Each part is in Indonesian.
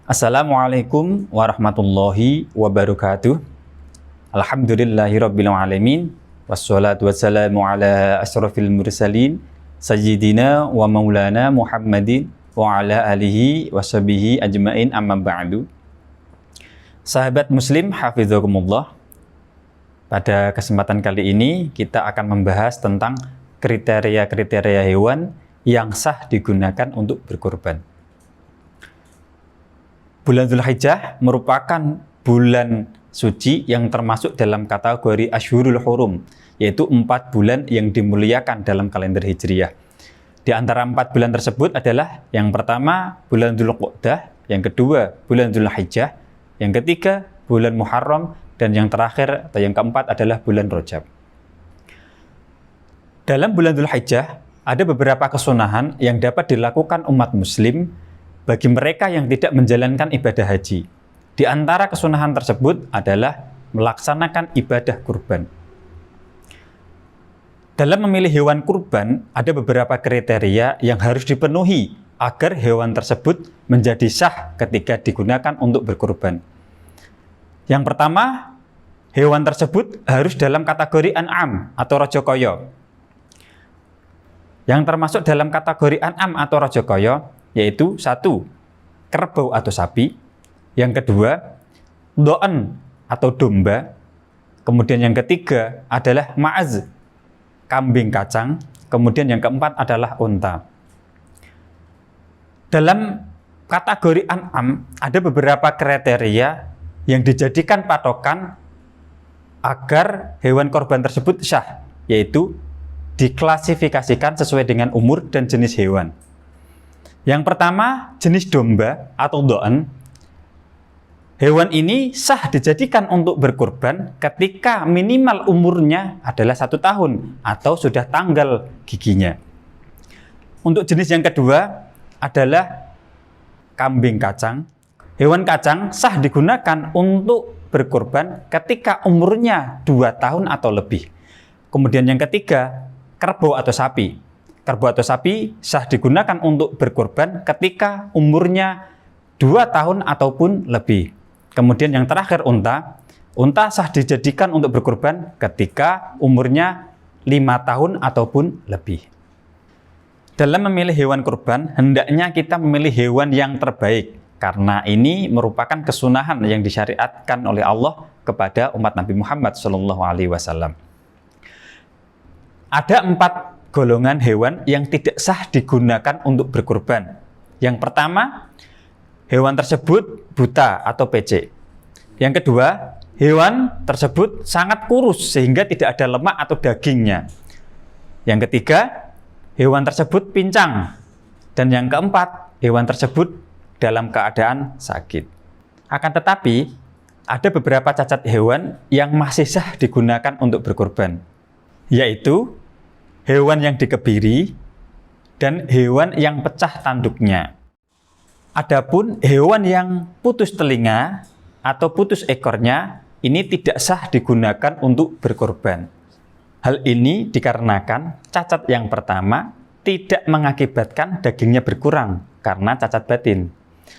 Assalamualaikum warahmatullahi wabarakatuh. Alhamdulillahirabbil alamin. Wassalatu wassalamu ala asyrafil mursalin sayyidina wa maulana Muhammadin wa ala alihi washabihi ajmain, amma ba'du. Sahabat muslim hafizakumullah. Pada kesempatan kali ini kita akan membahas tentang kriteria-kriteria hewan yang sah digunakan untuk berkurban. Bulan Dzulhijjah merupakan bulan suci yang termasuk dalam kategori Ashhurul Hurum, yaitu 4 bulan yang dimuliakan dalam kalender Hijriyah. Di antara 4 bulan tersebut adalah yang pertama bulan Dzulqa'dah, yang kedua bulan Dzulhijjah, yang ketiga bulan Muharram, dan yang terakhir atau yang keempat adalah bulan Rajab. Dalam bulan Dzulhijjah ada beberapa kesunahan yang dapat dilakukan umat muslim bagi mereka yang tidak menjalankan ibadah haji. Di antara kesunahan tersebut adalah melaksanakan ibadah kurban. Dalam memilih hewan kurban, ada beberapa kriteria yang harus dipenuhi agar hewan tersebut menjadi sah ketika digunakan untuk berkurban. Yang pertama, hewan tersebut harus dalam kategori an'am atau raja kaya. Yang termasuk dalam kategori an'am atau raja kaya yaitu 1. Kerbau atau sapi, yang kedua do'an atau domba, kemudian yang ketiga adalah ma'az, kambing kacang, kemudian yang keempat adalah unta. Dalam kategori an'am ada beberapa kriteria yang dijadikan patokan agar hewan korban tersebut sah, yaitu diklasifikasikan sesuai dengan umur dan jenis hewan. Yang pertama, jenis domba atau do'an. Hewan ini sah dijadikan untuk berkurban ketika minimal umurnya adalah 1 tahun atau sudah tanggal giginya. Untuk jenis yang kedua adalah kambing kacang. Hewan kacang sah digunakan untuk berkurban ketika umurnya 2 tahun atau lebih. Kemudian yang ketiga, kerbau atau sapi. Kerbau atau sapi sah digunakan untuk berkurban ketika umurnya 2 tahun ataupun lebih. Kemudian yang terakhir unta. Unta sah dijadikan untuk berkurban ketika umurnya 5 tahun ataupun lebih. Dalam memilih hewan kurban, hendaknya kita memilih hewan yang terbaik, karena ini merupakan kesunahan yang disyariatkan oleh Allah kepada umat Nabi Muhammad SAW. Ada 4 golongan hewan yang tidak sah digunakan untuk berkurban. Yang pertama, hewan tersebut buta atau pecek. Yang kedua, hewan tersebut sangat kurus sehingga tidak ada lemak atau dagingnya. Yang ketiga, hewan tersebut pincang. Dan yang keempat, hewan tersebut dalam keadaan sakit. Akan tetapi, ada beberapa cacat hewan yang masih sah digunakan untuk berkurban, yaitu hewan yang dikebiri dan hewan yang pecah tanduknya. Adapun hewan yang putus telinga atau putus ekornya ini tidak sah digunakan untuk berkurban. Hal ini dikarenakan cacat yang pertama tidak mengakibatkan dagingnya berkurang karena cacat batin.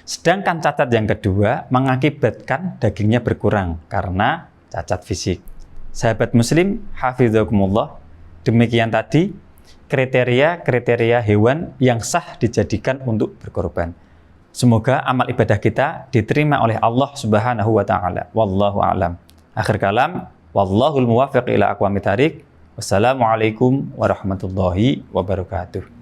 Sedangkan cacat yang kedua mengakibatkan dagingnya berkurang karena cacat fisik. Sahabat muslim hafizakumullah, demikian tadi kriteria-kriteria hewan yang sah dijadikan untuk berkorban. Semoga amal ibadah kita diterima oleh Allah Subhanahu wa taala. Wallahu a'lam. Akhir kalam, wallahul muwaffiq ila aqwamit thariq. Wassalamualaikum warahmatullahi wabarakatuh.